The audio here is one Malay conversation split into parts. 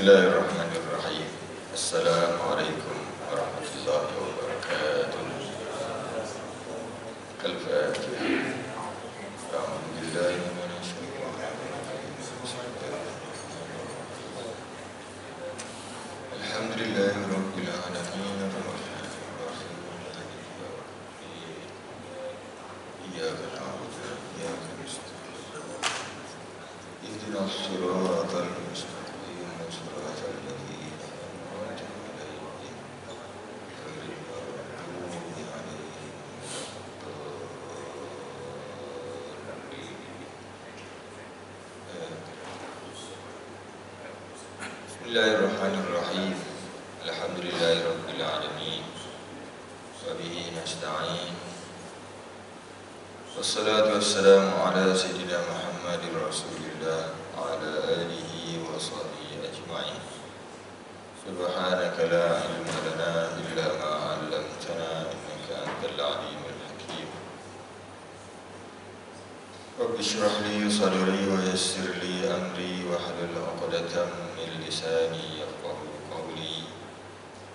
Bismillahirrahmanirrahim. Assalamualaikum warahmatullahi wabarakatuh. Al-Fatihah. A'udzubillahi minasyaitonir rajim. Alhamdulillahirabbil alamin. Iyyaka na'budu wa iyyaka nasta'in. Ihdinas siratal mustaqim. Bismillahirrahmanirrahim. Alhamdulillahirabbil alamin. Wa bihi nasta'in. Wassalatu wassalamu ala sayyidina Muhammadin Rasulillah wa ala alihi wa sahbihi ajma'in. Subhanaka la ilma lana illa ma 'allamtana innaka antal alimul hakim. Rabbi shrah li sadri wa yassir li amri wa hlul 'uqdatam min lisani yafqahu qawli.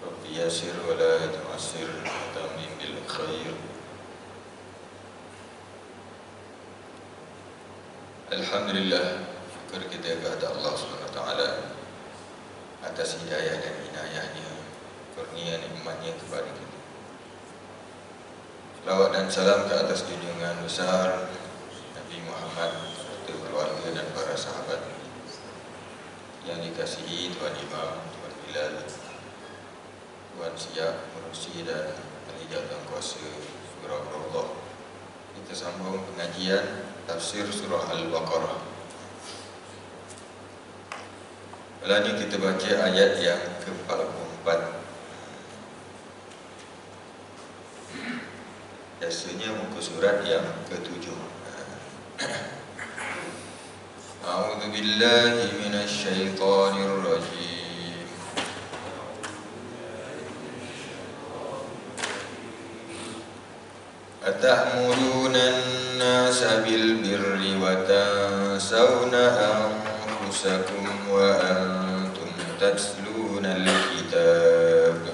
Rabbi yassir wa la tu'assir wa tamim bil khair. Alhamdulillah, syukur kita kepada Allah SWT atas hidayah dan inayahnya, kurnia nikmatnya kepada kita. Selawat dan salam ke atas junjungan besar Nabi Muhammad serta keluarga dan para sahabat yang dikasihi Tuan Imam, Tuan Bilal, Tuan Siap, Merusi dan ahli jawatan kuasa surah Allah. Kita sambung pengajian tafsir surah Al-Baqarah. Kali ini kita baca ayat yang ke-44. Biasanya muka surat yang ke-7. A'udzu billahi minasy syaithanir rajim. Atamuruna an-nasa bil birri wa tansawna anfusakum wa antum tatluna al-kitab.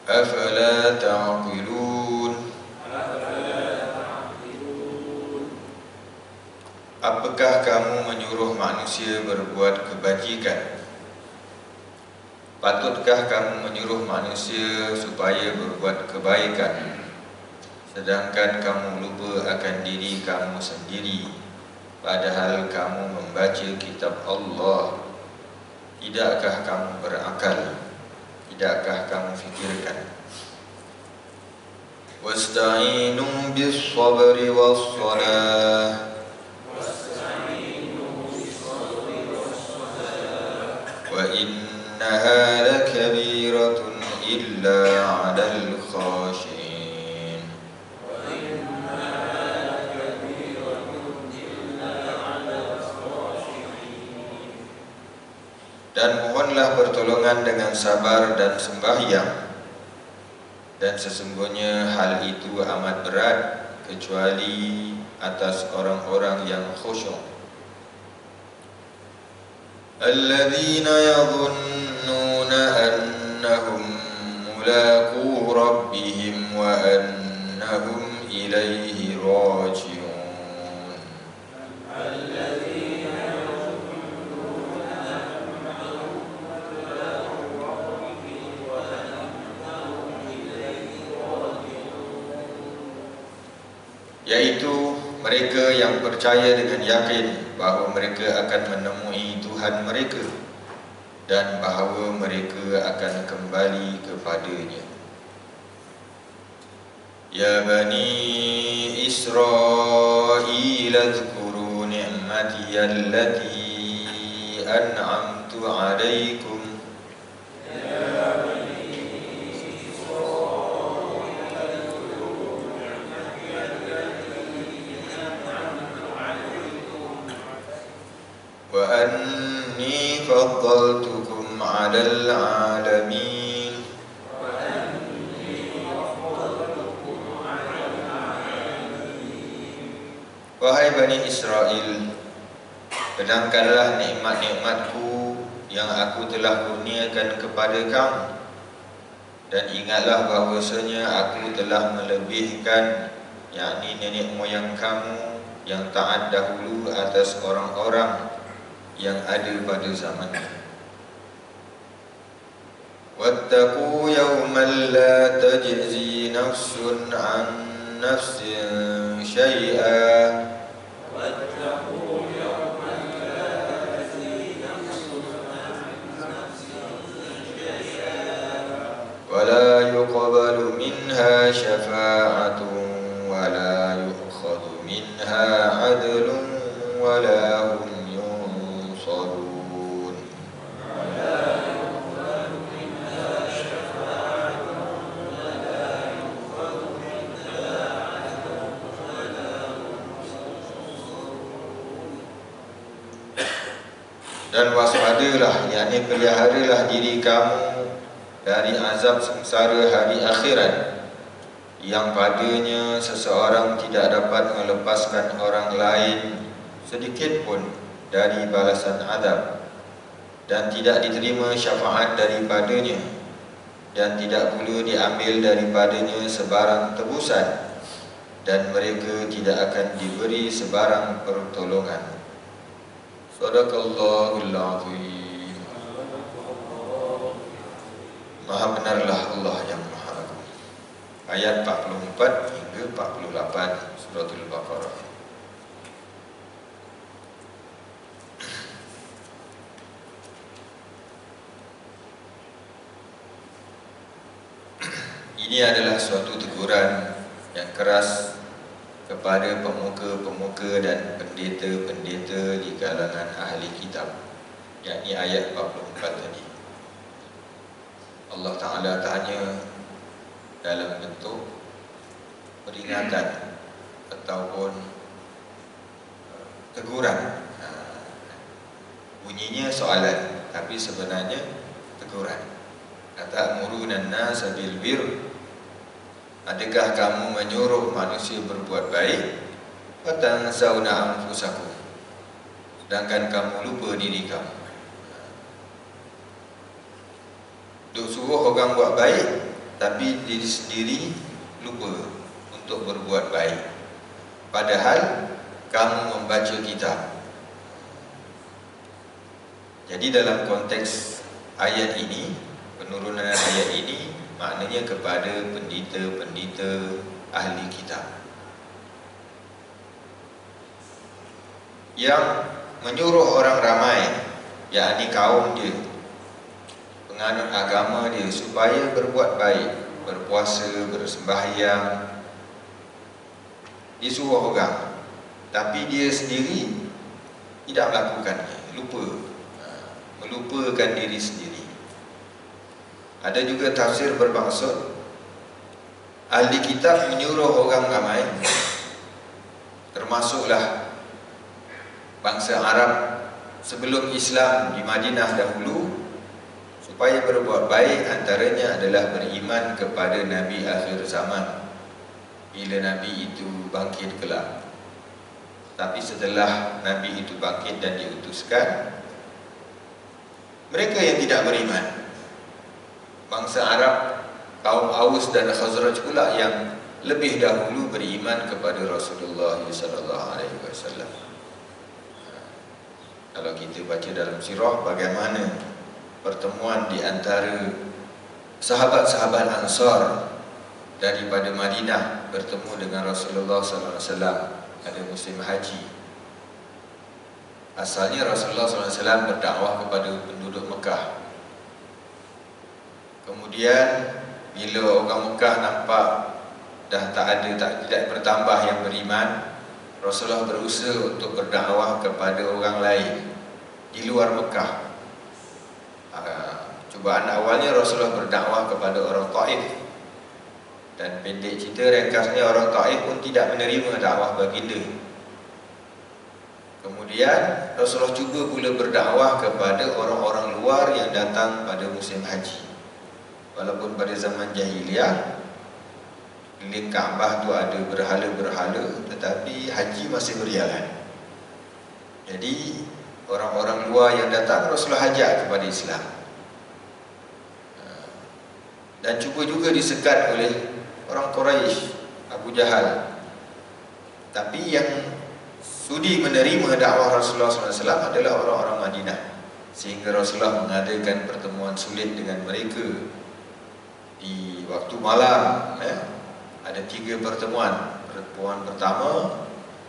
Afala ta'qilun. Apakah kamu menyuruh manusia berbuat kebajikan? Patutkah kamu menyuruh manusia supaya berbuat kebaikan, sedangkan kamu lupa akan diri kamu sendiri, padahal kamu membaca kitab Allah? Tidakkah kamu berakal? Tidakkah kamu fikirkan? Wasta'inu bis-sabri was-salah. Wa innaha lakabiratun illa 'alal khashi'in. Dan mohonlah pertolongan dengan sabar dan sembahyang, dan sesungguhnya hal itu amat berat kecuali atas orang-orang yang khusyuk. Alladzina yadhunnuna annahum mulaqu rabbihim wa annahum ilaihi raji'un. Yaitu mereka yang percaya dengan yakin bahawa mereka akan menemui Tuhan mereka dan bahawa mereka akan kembali kepadanya. Ya Bani Israil, azkuru ni'mati allati an'amtu alaikum. Wa anni faddaltukum 'alal 'alamin. Wahai Bani Israel, pedangkanlah nikmat-nikmatku yang aku telah kurniakan kepada kamu, dan ingatlah bahwasanya aku telah melebihkan, yakni nenek moyang kamu yang taat dahulu atas orang-orang yang ada pada zamannya. Wattaqu yawman la tajzi nafsun an nafsin syai'a ولا يقبل منها شفاعة ولا يؤخذ منها عدل ولا هم ينصرون. Dan waspadalah, yakni peliharalah diri kamu dari azab sengsara hari akhirat, yang padanya seseorang tidak dapat melepaskan orang lain sedikit pun dari balasan azab, dan tidak diterima syafaat daripadanya, dan tidak pula diambil daripadanya sebarang tebusan, dan mereka tidak akan diberi sebarang pertolongan. Sadaqallahul azim. Maha benarlah Allah yang Maha Agung. Ayat 44 hingga 48 Suratul Baqarah. Ini adalah suatu teguran yang keras kepada pemuka-pemuka dan pendeta-pendeta di kalangan ahli kitab, yakni ayat 44 tadi. Allah Ta'ala tanya dalam bentuk peringatan ataupun teguran. Bunyinya soalan, tapi sebenarnya teguran. Atamuruna an-nasa bil birr, adakah kamu menyuruh manusia berbuat baik? Fatansawna anfusakum, sedangkan kamu lupa diri kamu. Duk suruh orang buat baik, tapi diri sendiri lupa untuk berbuat baik, padahal kamu membaca kitab. Jadi dalam konteks ayat ini, penurunan ayat ini maknanya kepada pendeta-pendeta ahli kitab yang menyuruh orang ramai, yakni kaum dia, penganut agama dia, supaya berbuat baik, berpuasa, bersembahyang, disuruh orang, tapi dia sendiri tidak melakukannya, melupakan diri sendiri. Ada juga tafsir bermaksud ahli kitab menyuruh orang ramai, termasuklah bangsa Arab sebelum Islam di Madinah dahulu, supaya berbuat baik. Antaranya adalah beriman kepada Nabi akhir zaman bila Nabi itu bangkit kelak. Tapi setelah Nabi itu bangkit dan diutuskan, mereka yang tidak beriman, bangsa Arab, kaum Aus dan Khazraj pula yang lebih dahulu beriman kepada Rasulullah SAW. Kalau kita baca dalam sirah bagaimana pertemuan di antara sahabat-sahabat Ansar daripada Madinah bertemu dengan Rasulullah SAW, ada musim haji. Asalnya Rasulullah SAW berdakwah kepada penduduk Mekah. Kemudian bila orang Mekah nampak dah tidak bertambah yang beriman, Rasulullah berusaha untuk berdakwah kepada orang lain di luar Mekah. Cubaan awalnya Rasulullah berdakwah kepada orang Taif, dan pendek cerita ringkasnya orang Taif pun tidak menerima dakwah baginda. Kemudian Rasulullah cuba pula berdakwah kepada orang-orang luar yang datang pada musim haji. Walaupun pada zaman jahiliyah Keliling Kaabah tu ada berhala-berhala, tetapi haji masih berjalan. Jadi orang-orang luar yang datang, Rasulullah ajak kepada Islam. Dan cuba juga disekat oleh orang Quraisy, Abu Jahal. Tapi yang sudi menerima dakwah Rasulullah SAW adalah orang-orang Madinah. Sehingga Rasulullah mengadakan pertemuan sulit dengan mereka di waktu malam. Ada 3 pertemuan. Pertemuan pertama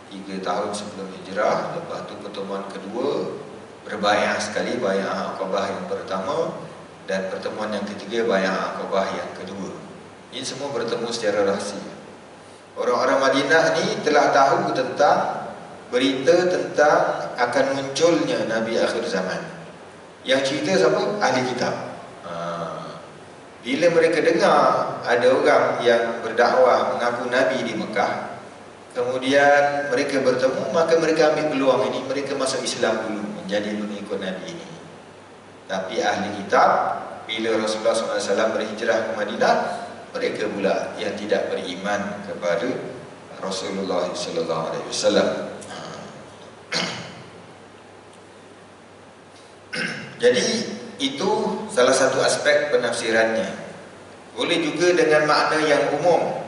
3 tahun sebelum hijrah. Lepas tu pertemuan kedua berbai'ah sekali, bai'ah Aqabah yang pertama. Dan pertemuan yang ketiga bai'ah Aqabah yang kedua. Ini semua bertemu secara rahsia. Orang-orang Madinah ni telah tahu tentang berita tentang akan munculnya Nabi akhir zaman. Yang cerita siapa? Ahli kitab. Bila mereka dengar ada orang yang berdakwah mengaku Nabi di Mekah, kemudian mereka bertemu, maka mereka ambil peluang ini, mereka masuk Islam dulu, menjadi pengikut Nabi ini. Tapi ahli kitab, bila Rasulullah SAW berhijrah ke Madinah, mereka pula yang tidak beriman kepada Rasulullah SAW. Jadi itu salah satu aspek penafsirannya. Boleh juga dengan makna yang umum.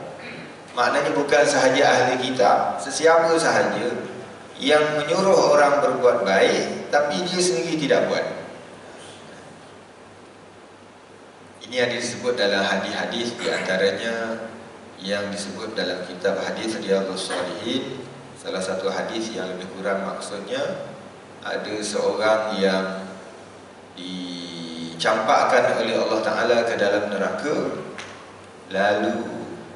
Maknanya bukan sahaja ahli kitab, sesiapa sahaja yang menyuruh orang berbuat baik tapi dia sendiri tidak buat. Ini yang disebut dalam hadis-hadis, di antaranya yang disebut dalam kitab hadis Riyadhus Shalihin. Salah satu hadis yang lebih kurang maksudnya, ada seorang yang dicampakkan oleh Allah Ta'ala ke dalam neraka, lalu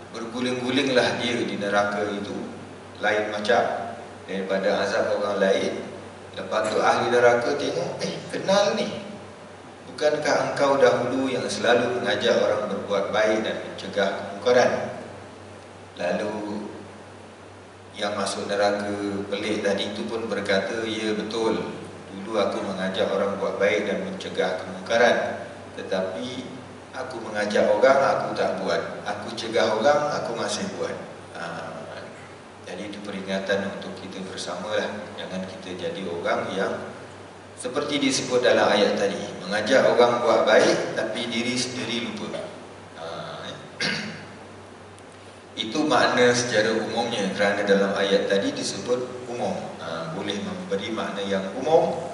berguling-gulinglah dia di neraka itu, lain macam daripada azab orang lain. Lepas tu ahli neraka tengok, kenal ni, bukankah engkau dahulu yang selalu mengajak orang berbuat baik dan mencegah kemungkaran? Lalu yang masuk neraka pelik tadi itu pun berkata, ya betul, dulu aku mengajak orang buat baik dan mencegah kemungkaran, tetapi aku mengajak orang, aku tak buat. Aku cegah orang, aku masih buat. Jadi itu peringatan untuk kita bersamalah. Jangan kita jadi orang yang seperti disebut dalam ayat tadi, mengajak orang buat baik tapi diri sendiri lupa. Itu makna secara umumnya, kerana dalam ayat tadi disebut umum. Boleh memberi makna yang umum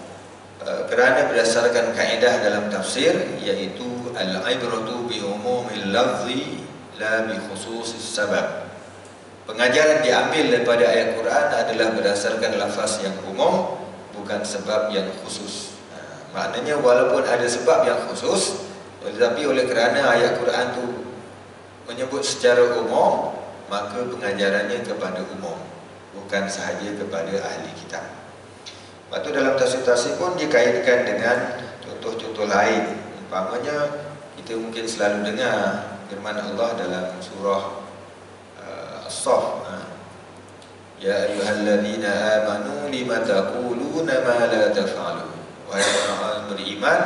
kerana berdasarkan kaedah dalam tafsir, iaitu al-ibratu bi umumil lafzi la bi khususis sabab. Pengajaran diambil daripada ayat Quran adalah berdasarkan lafaz yang umum, bukan sebab yang khusus. Maknanya walaupun ada sebab yang khusus, tetapi oleh kerana ayat Quran tu menyebut secara umum, maka pengajarannya kepada umum, bukan sahaja kepada ahli kitab. Lepas tu dalam tafsir-tafsir pun dikaitkan dengan contoh-contoh lain. Umpamanya kita mungkin selalu dengar firman Allah dalam surah As-Saff, ya ayyuhalladzina amanu lima taquluna ma la taf'alun. Wahai orang-orang beriman,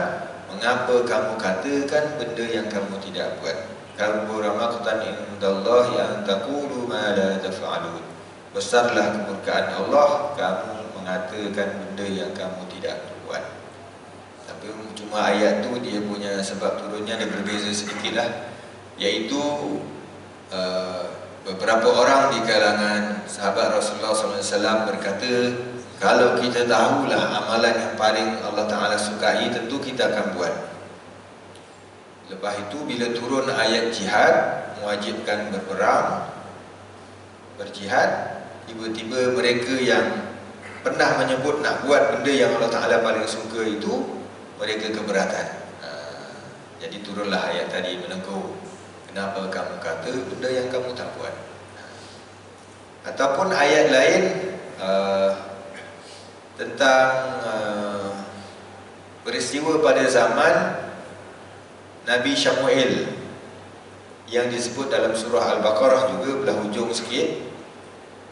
mengapa kamu katakan benda yang kamu tidak buat? Kabura maqtan indallahi an taqulu ma la taf'alun. Besarlah kemurkaan Allah kamu mengatakan benda yang kamu tidak buat. Tapi cuma ayat tu dia punya sebab turunnya ada berbeza sedikitlah, iaitu beberapa orang di kalangan sahabat Rasulullah SAW berkata, kalau kita tahulah amalan yang paling Allah Ta'ala sukai, tentu kita akan buat. Lepas itu bila turun ayat jihad, mewajibkan berperang, berjihad, tiba-tiba mereka yang pernah menyebut nak buat benda yang Allah Ta'ala paling suka itu, mereka keberatan. Jadi turunlah ayat tadi menegur, kenapa kamu kata benda yang kamu tak buat. Ataupun ayat lain tentang peristiwa pada zaman Nabi Syamuel yang disebut dalam surah Al-Baqarah juga, belah hujung sikit,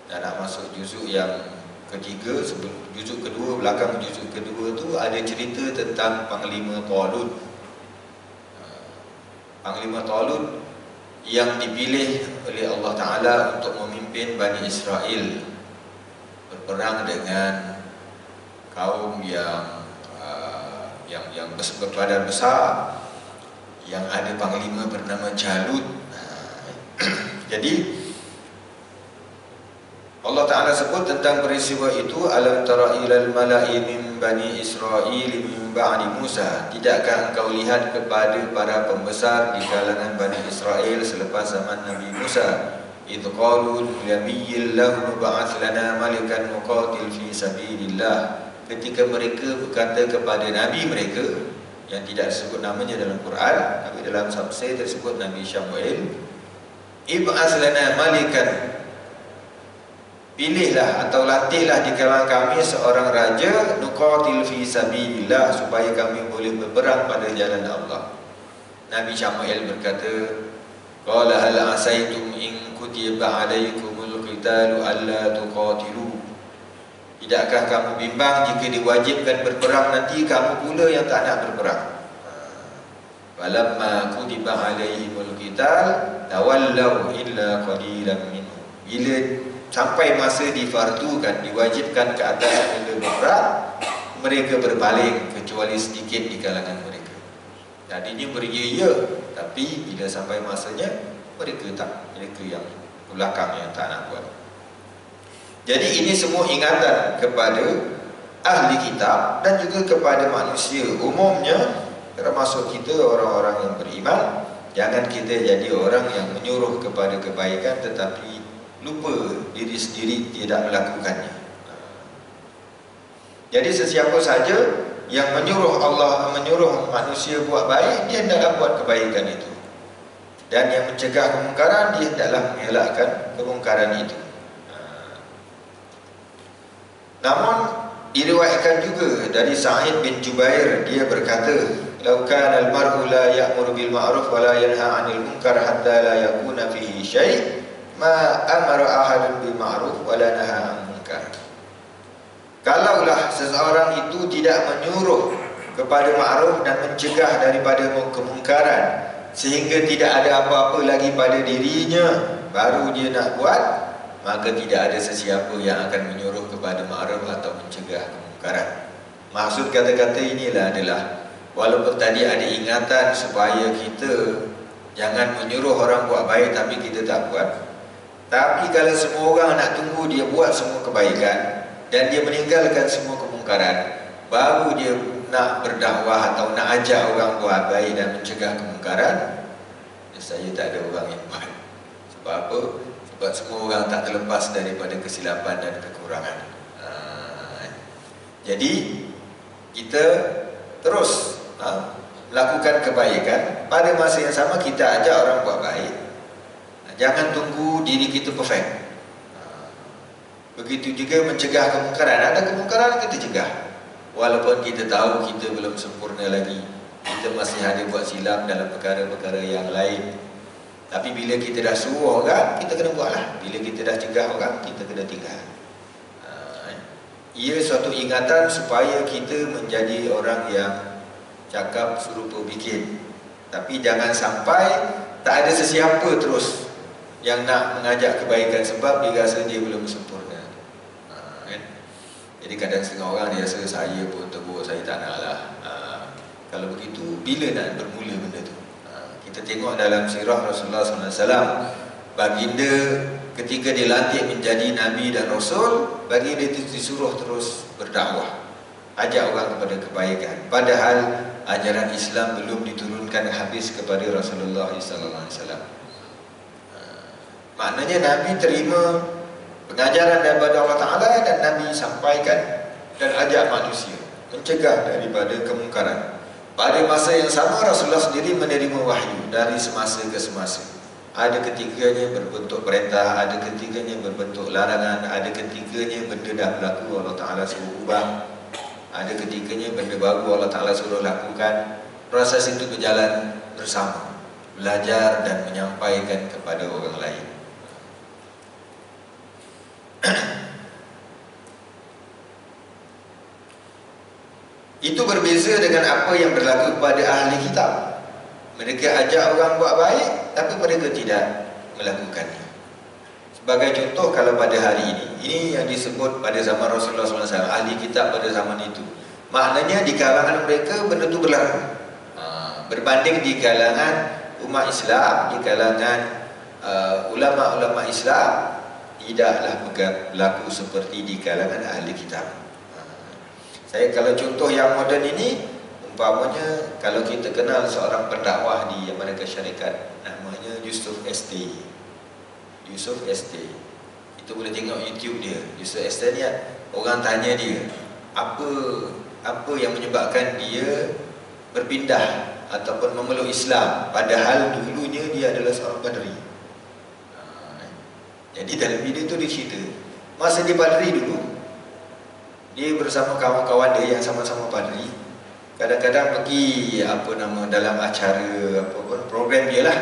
dan nak masuk juzuk yang ketiga, sebelum juzuk kedua, belakang juzuk kedua tu ada cerita tentang Panglima Talut. Panglima Talut yang dipilih oleh Allah Ta'ala untuk memimpin Bani Israel berperang dengan kaum yang berbadan besar, yang ada panglima bernama Jalut. Jadi Allah Ta'ala sebut tentang peristiwa itu, alam tara ilal mala'i min Bani Israel min ba'di Musa, tidakkah engkau lihat kepada para pembesar di kalangan Bani Israel selepas zaman Nabi Musa, idh qalu linabiyyin lahu ba'ath lana malikan nuqatil fi sabilillah, ketika mereka berkata kepada nabi mereka yang tidak disebut namanya dalam Quran, tapi dalam tafsir tersebut Nabi Syama'il, ib'ath lana malikan, pilihlah atau latihlah di kalangan kami seorang raja, nuqatil fi sabilillah, supaya kami boleh berperang pada jalan Allah. Nabi Syama'il berkata, qala hal asaitum in kutiba alaikumul qitalu alla tuqatilu, tidakkah kamu bimbang jika diwajibkan berperang nanti kamu pula yang tak nak berperang? Falamma kutiba alaihimul qital tawallaw illa qalilan minhum, bila sampai masa difardukan, diwajibkan ke atas mereka berperang, mereka berpaling kecuali sedikit di kalangan mereka. Tadinya beria-ia, tapi bila sampai masanya mereka yang belakang yang tak nak buat. Jadi ini semua ingatan kepada ahli kitab dan juga kepada manusia umumnya, termasuk kita orang-orang yang beriman. Jangan kita jadi orang yang menyuruh kepada kebaikan tetapi lupa diri sendiri tidak melakukannya. Jadi sesiapa saja yang menyuruh Allah, menyuruh manusia buat baik, dia hendaklah buat kebaikan itu. Dan yang mencegah kemungkaran, dia hendaklah mengelakkan kemungkaran itu. Namun diriwayatkan juga dari Sa'id bin Jubair, dia berkata, "Lau kana al-mar'u la ya'muru bil ma'ruf wa la yanha 'anil munkar hatta la yakuna fihi syai', ma amara ahadun bil ma'ruf wa la naha 'anil munkar." Kalaulah seseorang itu tidak menyuruh kepada ma'ruf dan mencegah daripada kemungkaran sehingga tidak ada apa-apa lagi pada dirinya baru dia nak buat, maka tidak ada sesiapa yang akan menyuruh kepada ma'ruf atau mencegah kemungkaran. Maksud kata-kata inilah adalah, walaupun tadi ada ingatan supaya kita jangan menyuruh orang buat baik tapi kita tak buat, tapi kalau semua orang nak tunggu dia buat semua kebaikan dan dia meninggalkan semua kemungkaran, baru dia nak berdakwah atau nak ajak orang buat baik dan mencegah kemungkaran, saya tak ada orang yang buat. Sebab apa? Sebab semua orang tak terlepas daripada kesilapan dan kekurangan. Jadi kita terus melakukan kebaikan, pada masa yang sama kita ajak orang buat baik. Jangan tunggu diri kita perfect. Begitu juga mencegah kemungkaran. Ada kemungkaran kita cegah, walaupun kita tahu kita belum sempurna lagi, kita masih ada buat silap dalam perkara-perkara yang lain. Tapi bila kita dah suruh orang, kita kena buatlah. Bila kita dah cegah orang, kita kena tinggal. Ia suatu ingatan supaya kita menjadi orang yang cakap serupa bikin. Tapi jangan sampai tak ada sesiapa terus yang nak mengajak kebaikan sebab dia rasa dia belum sempurna. Jadi kadang setengah orang dia rasa saya pun teruk, saya tak nak lah. Kalau begitu, bila nak bermula benda tu? Kita tengok dalam sirah Rasulullah SAW, baginda ketika dilantik menjadi Nabi dan Rasul, baginda itu disuruh terus berdakwah, ajak orang kepada kebaikan. Padahal ajaran Islam belum diturunkan habis kepada Rasulullah SAW. Maknanya Nabi terima pengajaran daripada Allah Ta'ala dan Nabi sampaikan dan ajak manusia mencegah daripada kemungkaran. Pada masa yang sama Rasulullah sendiri menerima wahyu dari semasa ke semasa. Ada ketiganya berbentuk perintah, ada ketiganya berbentuk larangan, ada ketiganya benda dah berlaku Allah Ta'ala suruh ubah, ada ketiganya benda baru Allah Ta'ala suruh lakukan. Proses itu berjalan bersama, belajar dan menyampaikan kepada orang lain. Itu berbeza dengan apa yang berlaku kepada ahli kitab. Mereka ajak orang buat baik, tapi mereka tidak melakukannya. Sebagai contoh, kalau pada hari ini yang disebut pada zaman Rasulullah SAW, ahli kitab pada zaman itu, maknanya di kalangan mereka benda itu berlaku. Berbanding di kalangan umat Islam, di kalangan ulama-ulama Islam, tidaklah berlaku seperti di kalangan ahli kitab. Saya kalau contoh yang moden ini, umpamanya kalau kita kenal seorang pendakwah di Amerika Syarikat, namanya Yusuf ST. Yusuf ST. Itu boleh tengok YouTube dia. Yusuf ST ni orang tanya dia, apa yang menyebabkan dia berpindah ataupun memeluk Islam, padahal dulunya dia adalah seorang padri. Jadi dalam video tu dia cerita, masa dia padri dulu, dia bersama kawan-kawan dia yang sama-sama padri, kadang-kadang pergi dalam acara program dia lah.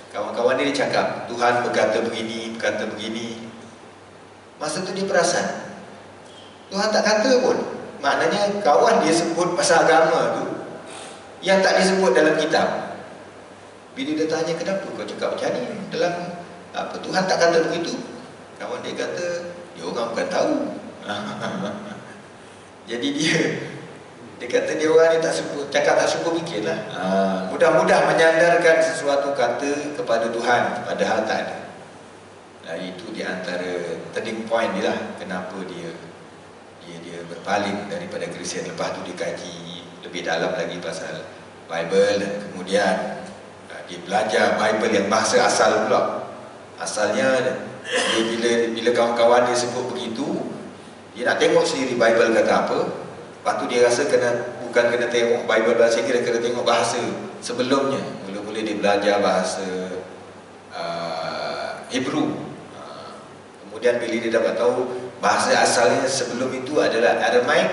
Kawan-kawan dia cakap Tuhan berkata begini, berkata begini. Masa tu dia perasan Tuhan tak kata pun. Maknanya kawan dia sebut pasal agama tu yang tak disebut dalam kitab. Bila dia tanya kenapa kau cakap macam ni, dalam Tuhan tak kata begitu. Kawan dia kata dia orang bukan tahu. Jadi dia kata dia orang ni tak cakap tak suka fikirlah. Mudah-mudah menyandarkan sesuatu kata kepada Tuhan, padahal tak ada. Itu di antara turning point dia lah, kenapa dia berpaling daripada Kristian. Lepas tu dia kaji lebih dalam lagi pasal Bible, dan kemudian dia belajar Bible yang bahasa asal pula. Asalnya dia bila kawan-kawan dia sebut begitu, dia nak tengok sendiri Bible kata apa. Lepas tu dia rasa bukan kena tengok Bible bahasa Inggeris, kena tengok bahasa sebelumnya. Mula-mula dia belajar bahasa Hebrew. Kemudian bila dia dapat tahu bahasa asalnya sebelum itu adalah Aramaik,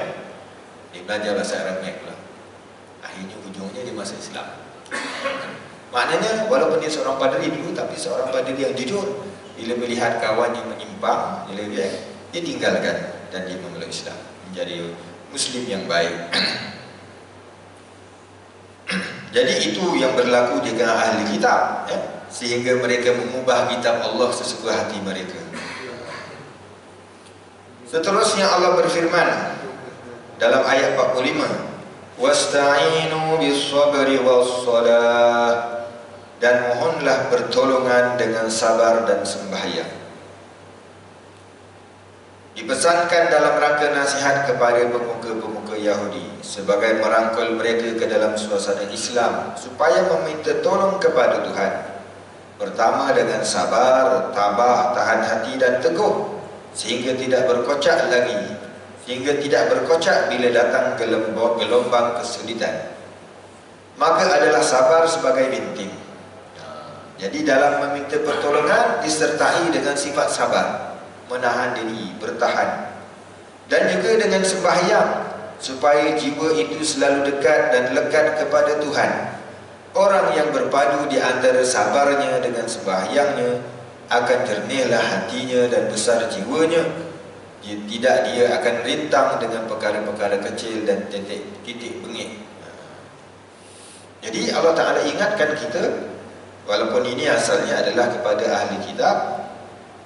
dia belajar bahasa Aramaik pula. Akhirnya ujungnya dia masuk Islam. Maknanya walaupun dia seorang padri dulu, tapi seorang padri yang jujur. Bila melihat kawan yang menyimpang, dia tinggalkan dan dia memeluk Islam, menjadi Muslim yang baik. Jadi itu yang berlaku dengan ahli kitab, sehingga mereka mengubah kitab Allah sesuka hati mereka. Seterusnya Allah berfirman dalam ayat 45, wasta'inu bis-sabri was-salah, dan mohonlah pertolongan dengan sabar dan sembahyang. Dipesankan dalam rangka nasihat kepada pemuka-pemuka Yahudi sebagai merangkul mereka ke dalam suasana Islam supaya meminta tolong kepada Tuhan. Pertama dengan sabar, tabah, tahan hati dan teguh, sehingga tidak berkocak bila datang gelombang kesulitan. Maka adalah sabar sebagai binting. Jadi dalam meminta pertolongan disertai dengan sifat sabar, menahan diri, bertahan. Dan juga dengan sembahyang, supaya jiwa itu selalu dekat dan lekat kepada Tuhan. Orang yang berpadu di antara sabarnya dengan sembahyangnya akan jernihlah hatinya dan besar jiwanya. Dia akan rintang dengan perkara-perkara kecil dan titik bengik. Jadi Allah Ta'ala ingatkan kita, walaupun ini asalnya adalah kepada ahli kitab,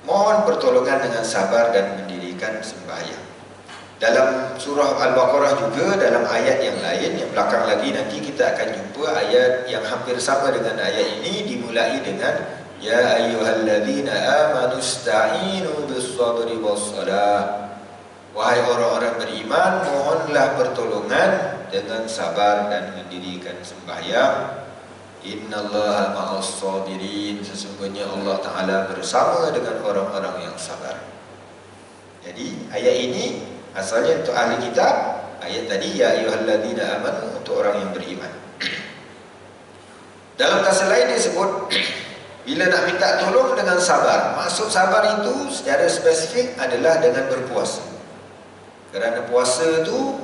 mohon pertolongan dengan sabar dan mendirikan sembahyang. Dalam surah Al-Baqarah juga, dalam ayat yang lain yang belakang lagi, nanti kita akan jumpa ayat yang hampir sama dengan ayat ini, dimulai dengan ya ayyuhalladzina amanu ista'inu bis-sabri was-salah. Wahai orang-orang beriman, mohonlah pertolongan dengan sabar dan mendirikan sembahyang. Innallaha ma'as sabirin, sesungguhnya Allah Ta'ala bersama dengan orang-orang yang sabar. Jadi ayat ini asalnya untuk ahli kitab, ayat tadi ya ayyuhalladzina amanu untuk orang yang beriman. Dalam tafsir lain disebut bila nak minta tolong dengan sabar. Maksud sabar itu secara spesifik adalah dengan berpuasa. Kerana puasa tu,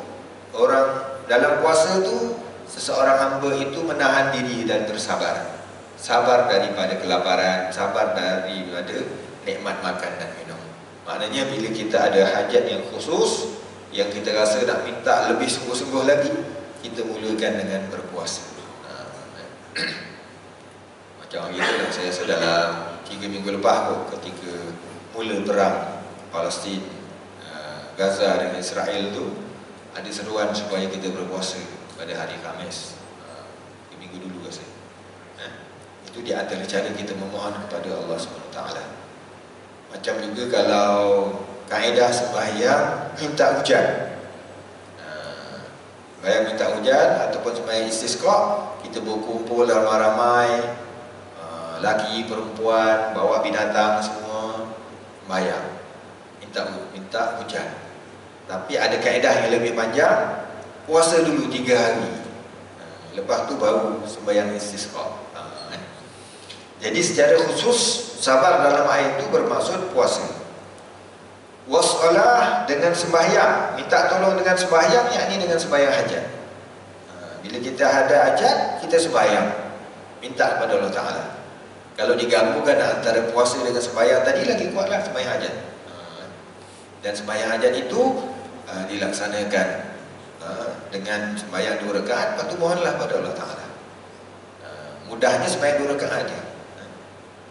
dalam puasa tu seseorang hamba itu menahan diri dan bersabar. Sabar daripada kelaparan, sabar daripada nikmat makan dan minum. Maknanya bila kita ada hajat yang khusus, yang kita rasa nak minta lebih sungguh-sungguh lagi, kita mulakan dengan berpuasa. Macam Macam itulah saya rasa dalam 3 minggu lepas kot, ketika mula perang Palestin, Gaza dengan Israel tu, ada seruan supaya kita berpuasa pada hari Khamis. 3 minggu dulu rasa. Itu di antara cara kita memohon kepada Allah SWT. Macam juga kalau kaedah sembahyang minta hujan, sembahyang minta hujan ataupun sembahyang istisqa, kita berkumpul ramai-ramai, laki, perempuan, bawa binatang semua, sembahyang minta hujan. Tapi ada kaedah yang lebih panjang, puasa dulu 3 hari, lepas tu baru sembahyang istisqa. Jadi secara khusus sabar dalam ayat itu bermaksud puasa. Wassalah dengan sembahyang, minta tolong dengan sembahyang, yakni dengan sembahyang hajat. Bila kita ada hajat, kita sembahyang, minta kepada Allah Ta'ala. Kalau digabungkan antara puasa dengan sembahyang tadi, lagi kuatlah sembahyang hajat. Dan sembahyang hajat itu dilaksanakan dengan sembahyang 2 rakaat, lepas tu mohonlah pada Allah Ta'ala. Mudahnya sembahyang 2 rakaat aja.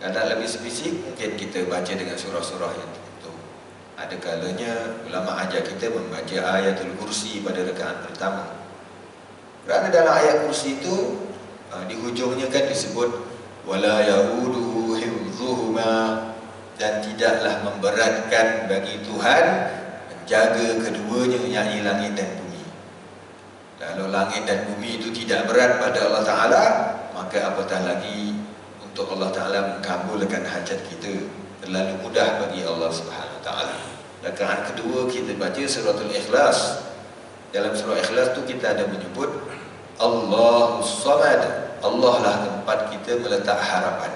Kalau lebih spesifik, mungkin kita baca dengan surah-surah yang tertentu. Ada kalanya ulama ajar kita membaca ayatul kursi pada rakaat pertama. Kerana dalam ayat kursi itu di hujungnya kan disebut wala yauduhu hifdhuhuma, dan tidaklah memberatkan bagi Tuhan menjaga keduanya, yakni langit dan bumi. Kalau langit dan bumi itu tidak berat pada Allah Ta'ala, maka apatah lagi untuk Allah Ta'ala mengabulkan hajat kita. Terlalu mudah bagi Allah Subhanahu Wa Ta'ala. Rakaat kedua kita baca suratul Ikhlas. Dalam surah Ikhlas tu kita ada menyebut Allahus Samad, Allah lah tempat kita meletak harapan.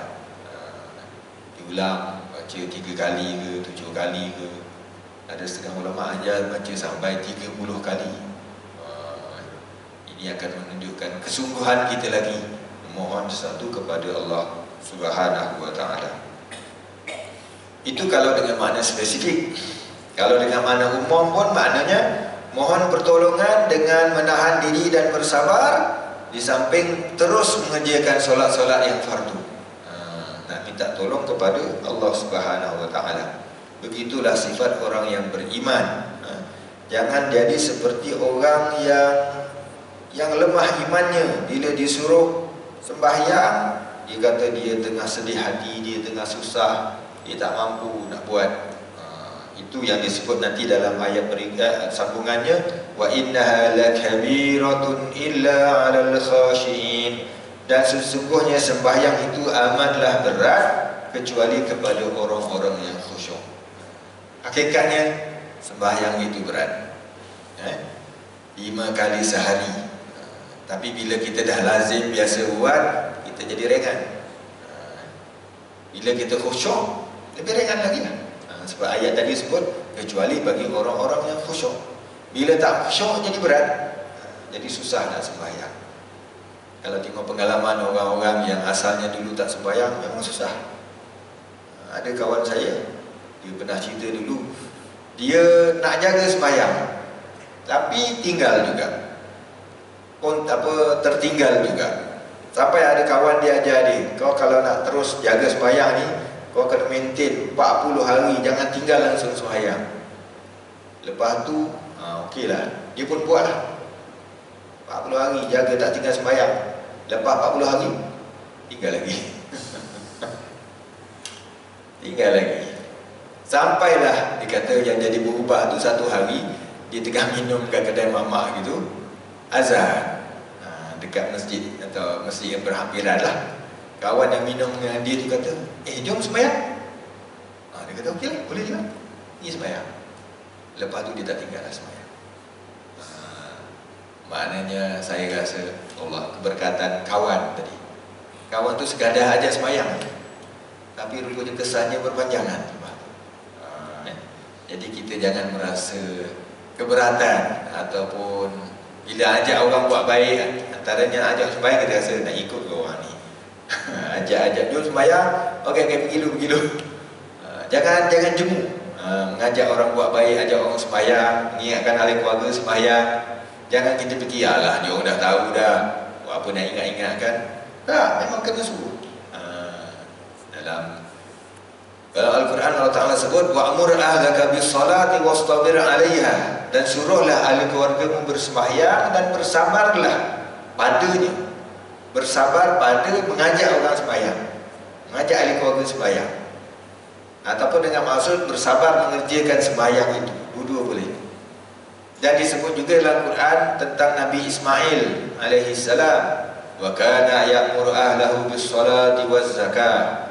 Diulang, baca 3 kali ke 7 kali ke. Ada setengah ulama ajar baca sampai 30 kali. Ini akan menunjukkan kesungguhan kita lagi memohon sesuatu kepada Allah Subhanahu Wa Ta'ala. Itu kalau dengan makna spesifik. Kalau dengan makna umum pun maknanya mohon pertolongan dengan menahan diri dan bersabar, di samping terus mengerjakan solat-solat yang fardu. Nak minta tolong kepada Allah Subhanahu Wa Ta'ala. Begitulah sifat orang yang beriman. Jangan jadi seperti orang yang lemah imannya. Bila disuruh sembahyang, dia kata dia tengah sedih hati, dia tengah susah, dia tak mampu nak buat. Itu yang disebut nanti dalam ayat sambungannya, wa innaha lakabiratun illa 'alal khashiin, dan sesungguhnya sembahyang itu amatlah berat kecuali kepada orang-orang yang khusyuk. Hakikatnya sembahyang itu berat, 5 kali sehari. Tapi bila kita dah lazim biasa buat, kita jadi ringan. Bila kita khusyuk, lebih ringan lagi lah. Sebab ayat tadi sebut kecuali bagi orang-orang yang khusyuk. Bila tak khusyuk jadi berat, jadi susah nak sembahyang. Kalau tengok pengalaman orang-orang yang asalnya dulu tak sembahyang, memang susah. Ada kawan saya, dia pernah cerita dulu, dia nak jaga sembahyang, tapi tinggal juga, tertinggal juga. Sampai ada kawan dia ajar dia, kau kalau nak terus jaga sembahyang ni, kau kena maintain 40 hari, jangan tinggal langsung sembahyang. Lepas tu okeylah, dia pun buat lah 40 hari jaga tak tinggal sembahyang. Lepas 40 hari tinggal lagi tinggal lagi. Sampailah dia kata yang jadi berubah tu, satu hari dia tengah minum kat kedai mamak gitu, azan dekat masjid atau masjid yang berhampiran lah. Kawan yang minum dengan dia tu kata, jom sembahyang. Dia kata okey lah, boleh juga, ni sembahyang. Lepas tu dia tak tinggal lah sembahyang. Maknanya saya rasa Allah keberkatan kawan tadi. Kawan tu sekadar aja sembahyang, tapi rupanya kesannya berpanjangan. Jadi kita jangan merasa keberatan, ataupun bila ajak orang buat baik, antaranya ajak sembahyang, kita rasa nak ikut ke orang ni. Ajak jom sembahyang, okey pergi dulu. Jangan jemu. Mengajak orang buat baik, ajak orang sembahyang, mengingatkan ahli keluarga sembahyang. Jangan kita fikir, alah dia orang dah tahu dah, buat apa nak ingat-ingatkan. Tak, memang kena suruh. wasallam. Dalam Al-Quran Allah Ta'ala sebut wa'mur ahlaka bis-salati wastabir 'alaiha, dan suruhlah ahli keluargamu bersembahyang dan bersabarlah padanya. Bersabar pada mengajak orang sembahyang, mengajak ahli keluarga sembahyang, ataupun dengan maksud bersabar mengerjakan sembahyang itu. Dua-dua boleh. Dan disebut juga dalam Quran tentang Nabi Ismail alaihi salam, wa kana ya'muru ahlahu bis-salati waz-zakah.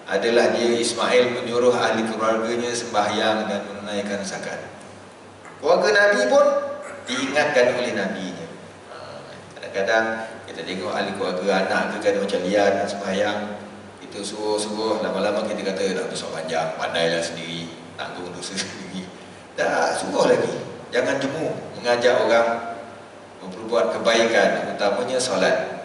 Adalah dia Ismail menyuruh ahli keluarganya sembahyang dan menunaikan zakat. Keluarga Nabi pun diingatkan oleh Nabi-Nya. Kadang-kadang kita tengok ahli keluarga anak tu kan macam liar nak sembahyang, itu suruh-suruh, lama-lama kita kata dah besar panjang, pandailah sendiri, tanggung dosa sendiri. Dah suruh lagi, jangan jemu mengajak orang memperbuat kebaikan, utamanya solat.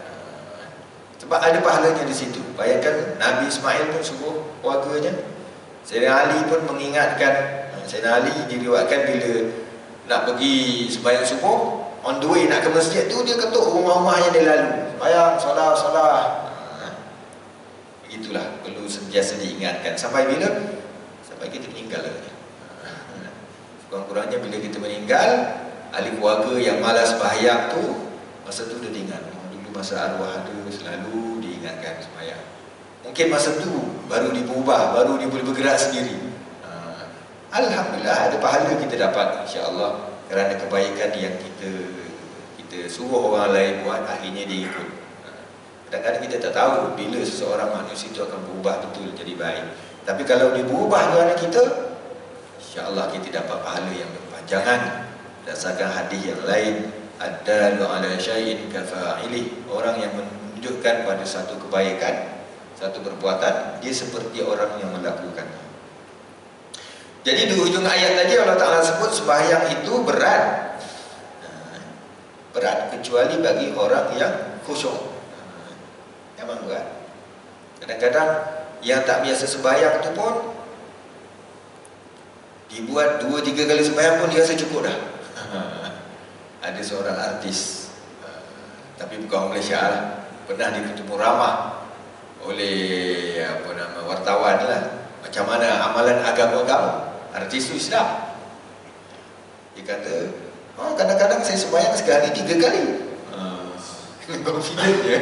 Sebab ada pahalanya di situ. Bayangkan Nabi Ismail pun suruh keluarganya. Sayyidina Ali pun mengingatkan. Sayyidina Ali diriwayatkan bila nak pergi sembahyang subuh, on the way nak ke masjid tu, dia ketuk rumah-rumah yang dia lalu, sembahyang, solat. Begitulah, perlu sentiasa diingatkan. Sampai bila? Sampai kita meninggal. Kurang-kurangnya bila kita meninggal, ahli keluarga yang malas sembahyang tu, masa tu dia ingat. Masa arwah ada, selalu diingatkan sembahyang. Mungkin masa tu baru dia berubah, baru dia boleh bergerak sendiri. Alhamdulillah ada pahala kita dapat, insya-Allah, kerana kebaikan yang kita suruh orang lain buat, akhirnya dia ikut. Kadang-kadang kita tak tahu bila seseorang manusia itu akan berubah betul jadi baik. Tapi kalau dia berubah kerana kita, insya-Allah kita dapat pahala yang berpanjangan. Berdasarkan hadis yang lain, ad-dalu ala syai'in kafa'ilih, orang yang menunjukkan pada satu kebaikan, satu perbuatan, dia seperti orang yang melakukannya. Jadi di hujung ayat tadi Allah Ta'ala sebut sembahyang itu berat. Berat kecuali bagi orang yang khusyuk. Memang berat. Kadang-kadang yang tak biasa sembahyang tu pun dibuat 2-3 kali sembahyang pun dia rasa cukup dah. Ada seorang artis, tapi bukan orang Malaysia lah, pernah bertemu ramah oleh wartawan lah, macam mana amalan agama kamu. Artis tu Islam. Dia kata, kadang-kadang saya sembahyang sekali 3 kali. Confident dia.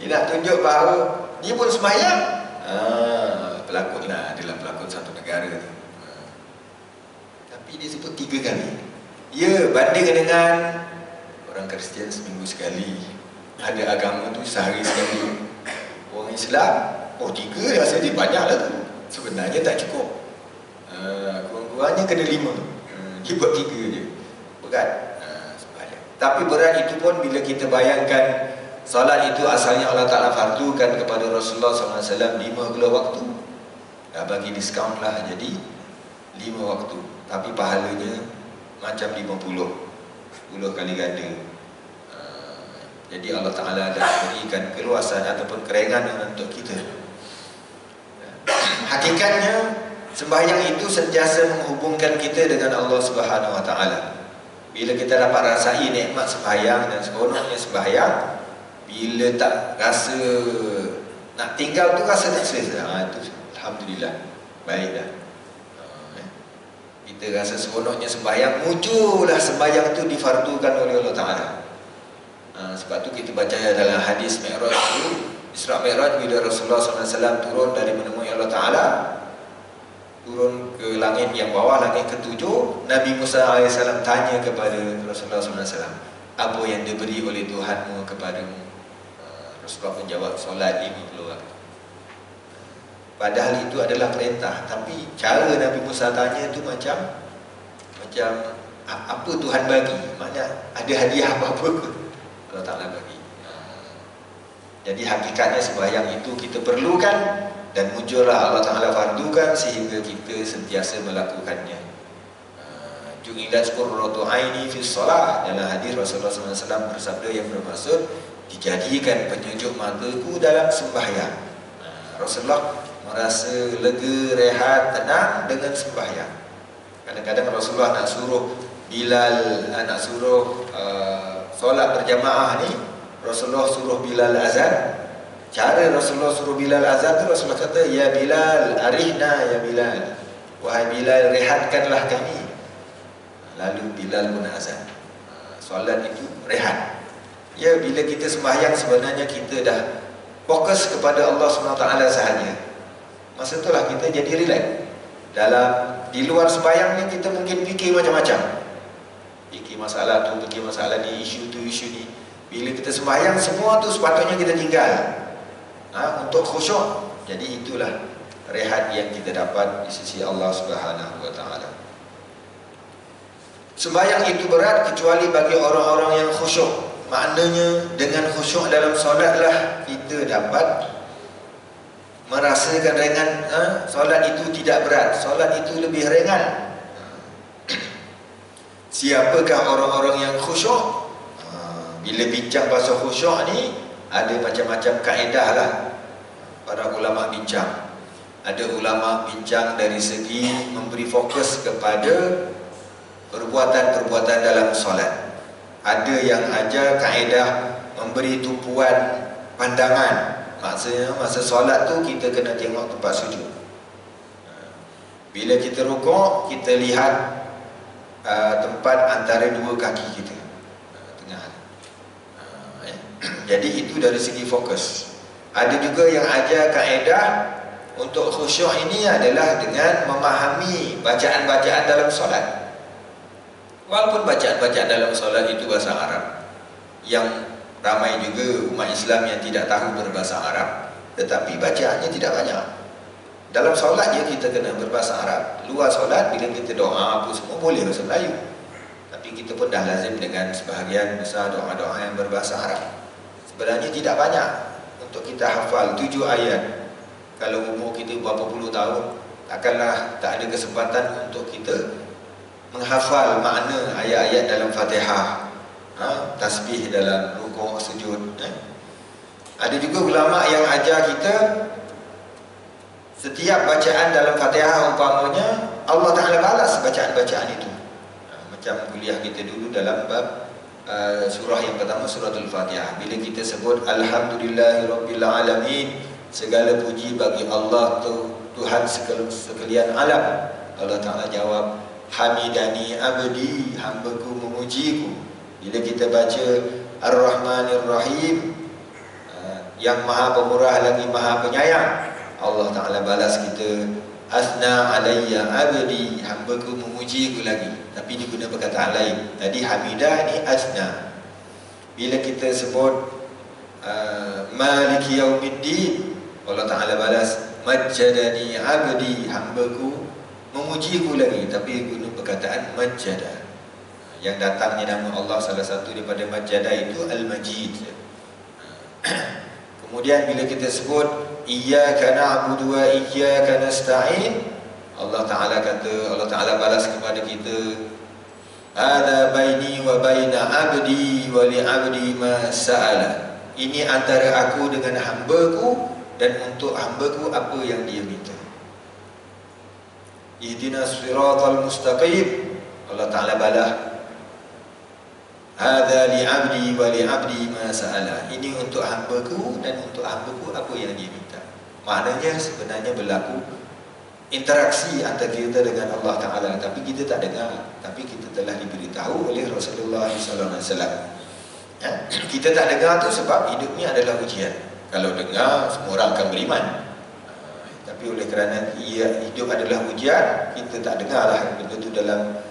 Dia nak tunjuk bahawa dia pun sembahyang. Pelakon lah, adalah pelakon satu negara tu. Tapi dia sebut 3 kali. Ya, banding dengan orang Kristian seminggu sekali. Ada agama tu sehari sekali. Orang Islam, 3 rasanya banyak lah tu. Sebenarnya tak cukup. Kurang-kurangnya kena 5. Dia buat 3 je. Berat. Tapi berat itu pun bila kita bayangkan salat itu asalnya Allah Ta'ala fardukan kepada Rasulullah SAW 5 waktu. Dah bagi diskaun lah jadi 5 waktu. Tapi pahalanya macam 10 kali ganda. Jadi Allah Ta'ala dah berikan keluasan ataupun keringanan untuk kita. Hakikatnya sembahyang itu sentiasa menghubungkan kita dengan Allah Subhanahu Wa Ta'ala. Bila kita dapat rasai nikmat sembahyang dan seronoknya sembahyang, bila tak rasa nak tinggal tu rasa tak selesa, itu alhamdulillah, baik dah. Kita rasa seronoknya sembahyang, muncullah sembahyang itu difardukan oleh Allah Ta'ala. Sebab tu kita baca dalam hadis Mi'raj itu, Isra Mi'raj, bila Rasulullah SAW turun dari menemui Allah Ta'ala, turun ke langit yang bawah, langit ke-7, Nabi Musa AS tanya kepada Rasulullah SAW, apa yang diberi oleh Tuhanmu kepadamu? Rasulullah menjawab, solat 50 waktu. Padahal itu adalah perintah, tapi cara Nabi Musa tanya itu macam apa Tuhan bagi? Maknanya ada hadiah apa-apa ke Allah Ta'ala bagi. Jadi hakikatnya sembahyang itu kita perlukan, dan muncullah Allah Ta'ala fardukan sehingga kita sentiasa melakukannya. Ju'ilat qurratu aini fi shalah, dalam hadis Rasulullah SAW bersabda yang bermaksud dijadikan penyejuk mataku dalam sembahyang. Rasulullah merasa lega, rehat, tenang dengan sembahyang. Kadang-kadang Rasulullah nak suruh Bilal, nak suruh solat berjamaah ni, Rasulullah suruh Bilal azan Cara Rasulullah suruh Bilal azan tu, Rasulullah kata, ya Bilal, arihna ya Bilal, wahai Bilal, rehatkanlah kami. Lalu Bilal pun azan. Solat itu rehat. Ya, bila kita sembahyang sebenarnya kita dah fokus kepada Allah SWT sahaja. Masa itulah kita jadi relax. Di luar sembahyang ni kita mungkin fikir macam-macam. Fikir masalah tu, fikir masalah ni, isu tu, isu ni. Bila kita sembahyang, semua tu sepatutnya kita tinggal untuk khusyuk. Jadi itulah rehat yang kita dapat di sisi Allah Subhanahu wa taala. Sembahyang itu berat kecuali bagi orang-orang yang khusyuk. Maknanya dengan khusyuk dalam solatlah kita dapat merasakan ringan. Solat itu tidak berat, solat itu lebih ringan. Siapakah orang-orang yang khusyuk? Bila bincang pasal khusyuk ni, ada macam-macam kaedah lah para ulama bincang. Ada ulama bincang dari segi memberi fokus kepada perbuatan-perbuatan dalam solat. Ada yang ajar kaedah memberi tumpuan pandangan. Maksudnya masa solat tu kita kena tengok tempat sujud. Bila kita rukuk, kita lihat tempat antara dua kaki kita, tengah. Jadi itu dari segi fokus. Ada juga yang ajar kaedah untuk khusyuk ini adalah dengan memahami bacaan-bacaan dalam solat. Walaupun bacaan-bacaan dalam solat itu bahasa Arab, yang ramai juga umat Islam yang tidak tahu berbahasa Arab, tetapi bacaannya tidak banyak. Dalam solat je kita kena berbahasa Arab. Luar solat bila kita doa apa semua boleh bahasa Melayu. Tapi kita pun dah lazim dengan sebahagian besar doa-doa yang berbahasa Arab. Sebenarnya tidak banyak untuk kita hafal 7 ayat. Kalau umur kita berapa puluh tahun, takkanlah tak ada kesempatan untuk kita menghafal makna ayat-ayat dalam Fatihah, tasbih dalam rukuk, sujud. Ada juga ulama yang ajar kita setiap bacaan dalam Fatihah umpamanya Allah Ta'ala balas bacaan-bacaan itu. Macam kuliah kita dulu dalam bab surah yang pertama, suratul Fatihah. Bila kita sebut Alhamdulillahirabbil alamin, segala puji bagi Allah Tuhan sekalian alam, Allah Ta'ala jawab, hamidani abdi, hambaku memujiku. Bila kita baca Ar-Rahmanir Rahim, yang maha pemurah lagi maha penyayang, Allah Ta'ala balas kita, asna alayya abdi, hambaku memujiku lagi, tapi diguna perkataan lain. Tadi hamidah, ni asna. Bila kita sebut maliki yaumiddin, Allah Ta'ala balas majjadani abdi, hambaku memujiku lagi, tapi guna perkataan majjada. Yang datangnya nama Allah salah satu daripada majjada itu Al-Majid. Kemudian bila kita sebut iyyaka na'budu wa iyyaka nasta'in, Allah Ta'ala balas kepada kita, hadza baini wa baina abdi wa li abdi ma sa'ala. Ini antara aku dengan hambaku, dan untuk hambaku apa yang dia minta. Ihdinas siratal mustaqim, Allah Ta'ala balas hadza li 'abdi wa li 'abdi ma sa'ala. Ini untuk hambaku, dan untuk hambaku apa yang dia minta. Maknanya sebenarnya berlaku interaksi antara kita dengan Allah Ta'ala, tapi kita tak dengar. Tapi kita telah diberitahu oleh Rasulullah SAW. Kita tak dengar tu sebab hidup ni adalah ujian. Kalau dengar, semua orang akan beriman. Tapi oleh kerana hidup adalah ujian, kita tak dengar lah benda tu dalam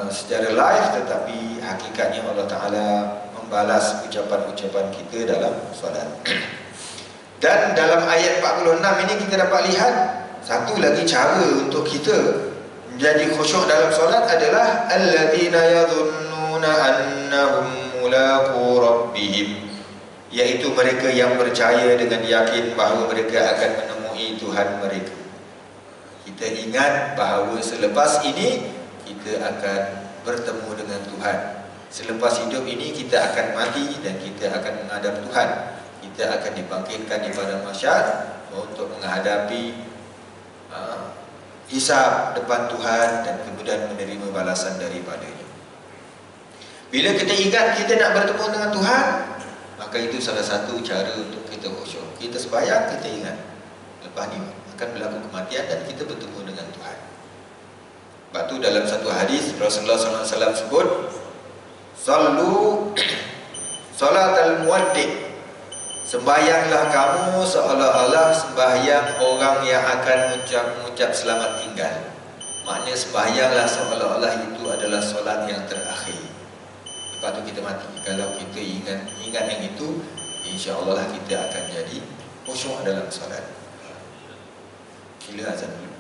secara live, tetapi hakikatnya Allah Ta'ala membalas ucapan-ucapan kita dalam solat. Dan dalam ayat 46 ini kita dapat lihat satu lagi cara untuk kita menjadi khusyuk dalam solat adalah alladzina yadhunnuna annahum mulaqu rabbihim, iaitu mereka yang percaya dengan yakin bahawa mereka akan menemui Tuhan mereka. Kita ingat bahawa selepas ini kita akan bertemu dengan Tuhan. Selepas hidup ini kita akan mati dan kita akan menghadap Tuhan. Kita akan dibangkitkan di padang mahsyar untuk menghadapi hisab depan Tuhan dan kemudian menerima balasan daripadanya. Bila kita ingat kita nak bertemu dengan Tuhan, Maka itu salah satu cara untuk kita khusyuk. Kita sembahyang, kita ingat lepas ni akan berlaku kematian dan kita bertemu dengan Tuhan. Sebab tu dalam satu hadis Rasulullah SAW sebut, sallu salatal muwaddi', sembahyanglah kamu seolah-olah sembahyang orang yang akan mengucap selamat tinggal. Maknanya sembahyanglah seolah-olah itu adalah solat yang terakhir. Lepas tu kita mati. Kalau kita ingat yang itu, insya-Allah kita akan jadi khusyuk dalam solat. Sila azan dulu.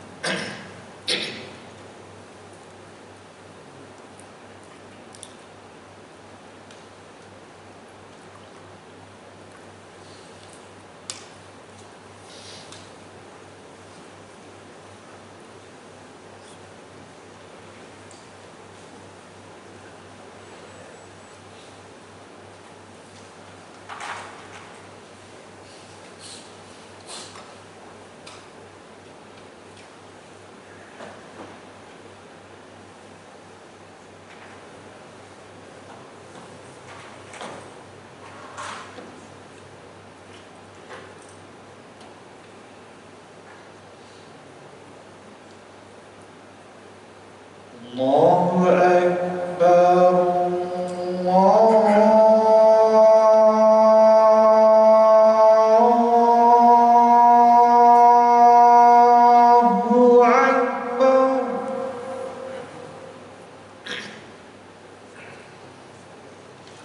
Allahu Akbar, Allahu Akbar.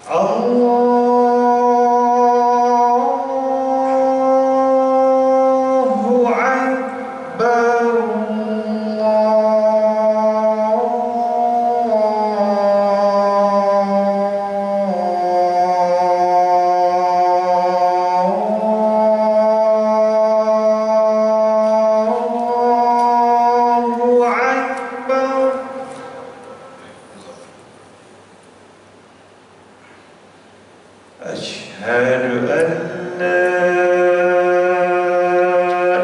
Allahu Akbar. Allahu Akbar. Asyhadu an la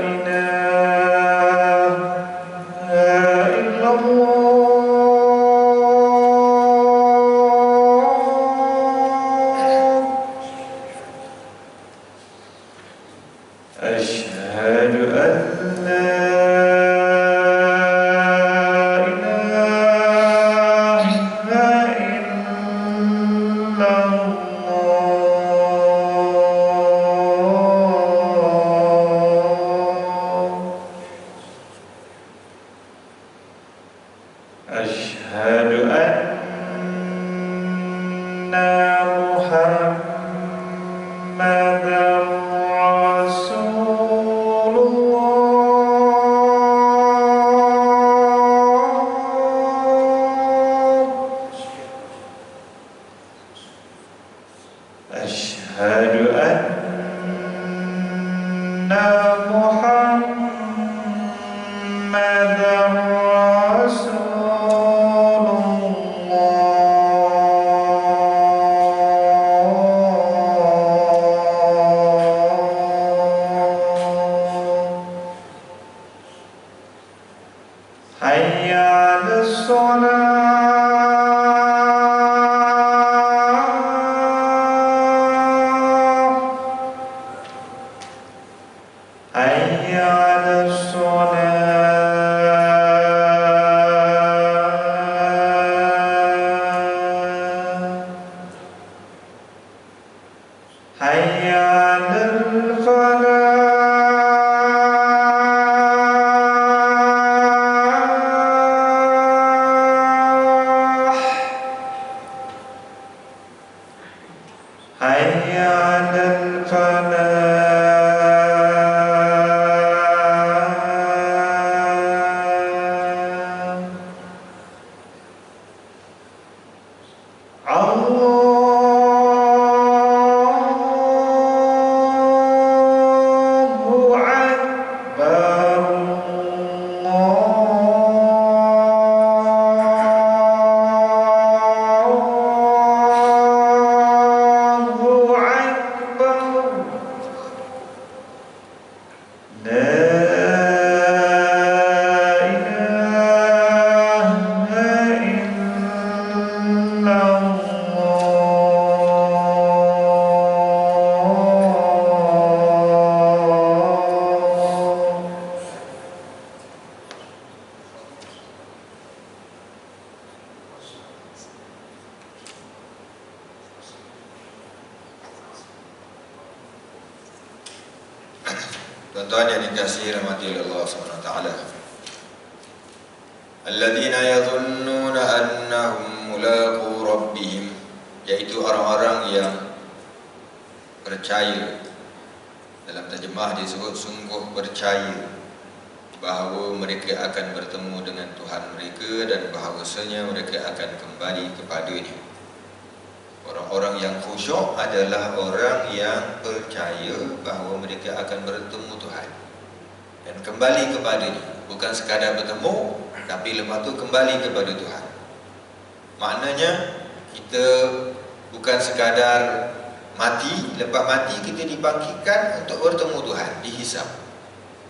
ilaha illallah. Asyhadu an la ilaha illallah. Asyhadu anna Muhammadar Rasulullah. Asyhadu anna Muhammadar Rasulullah. Hayya 'alas shalah. Hayya 'alas shalah. Hayya 'alal falah. Hayya 'alal falah. Tuan-tuan yang dikasihi rahmati Allah SWT, alladzina yadhunnuna annahum mulaqu rabbihim, yaitu orang-orang yang percaya. Dalam terjemah disebut sungguh percaya bahawa mereka akan bertemu dengan Tuhan mereka dan bahawasanya mereka akan kembali kepadanya. Orang-orang yang khusyuk adalah orang yang percaya bahawa mereka akan bertemu Tuhan dan kembali kepadanya. Bukan sekadar bertemu, tapi lepas tu kembali kepada Tuhan. Maknanya kita bukan sekadar mati, lepas mati kita dibangkitkan untuk bertemu Tuhan, dihisap.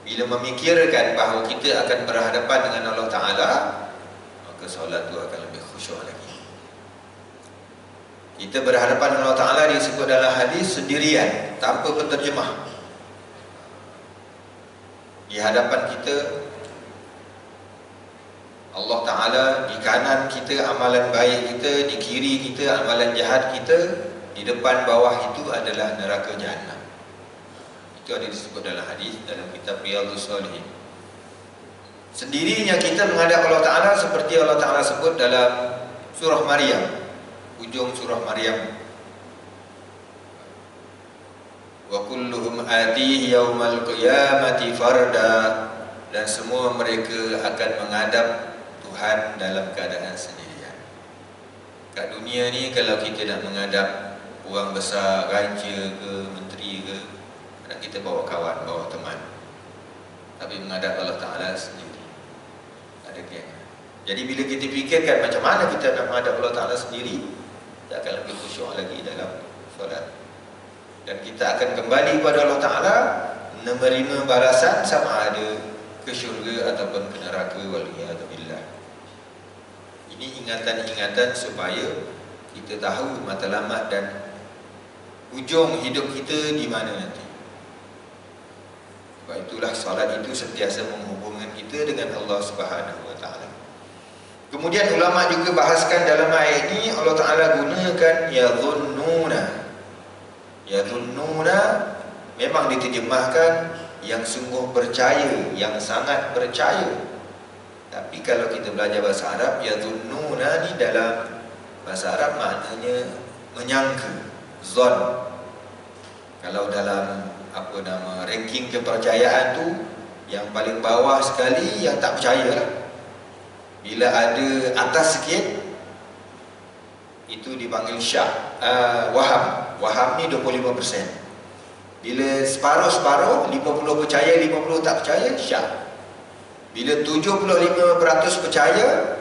Bila memikirkan bahawa kita akan berhadapan dengan Allah Ta'ala, maka solat tu akan lebih khusyuk lagi. Kita berhadapan dengan Allah Ta'ala disebut dalam hadis sendirian, tanpa penterjemah. Di hadapan kita Allah Ta'ala, di kanan kita amalan baik kita, di kiri kita amalan jahat kita, di depan bawah itu adalah neraka Jahannam. Itu ada disebut dalam hadis dalam kitab Riyadhus Shalihin. Sendirinya kita menghadap Allah Ta'ala seperti Allah Ta'ala sebut dalam surah Maryam, ujung surah Maryam, wa kulluhum atihi yaumal qiyamati farda, dan semua mereka akan menghadap Tuhan dalam keadaan sendirian. Kat dunia ni kalau kita nak menghadap orang besar, raja ke, menteri ke, kadang kita bawa kawan, bawa teman. Tapi menghadap Allah Ta'ala sendiri, ada geng. Jadi bila kita fikirkan macam mana kita nak menghadap Allah Ta'ala sendiri, kita akan lebih khusyuk lagi dalam solat. Dan kita akan kembali kepada Allah Ta'ala menerima balasan sama ada ke syurga ataupun ke neraka, waliyadzubillah. Ini ingatan-ingatan supaya kita tahu matlamat dan ujung hidup kita di mana nanti. Sebab itulah solat itu sentiasa menghubungkan kita dengan Allah Subhanahu Wa Ta'ala. Kemudian ulama juga bahaskan dalam ayat ini Allah Ta'ala gunakan yadhunnuna. Yadhunnuna memang diterjemahkan yang sungguh percaya, yang sangat percaya. Tapi kalau kita belajar bahasa Arab, yadhunnuna ni dalam bahasa Arab maknanya menyangka, zon. Kalau dalam ranking kepercayaan tu, yang paling bawah sekali yang tak percaya lah. Bila ada atas sikit, itu dipanggil syak, waham. Waham ni 25%. Bila separuh-separuh, 50 percaya, 50 tak percaya, syak. Bila 75% percaya,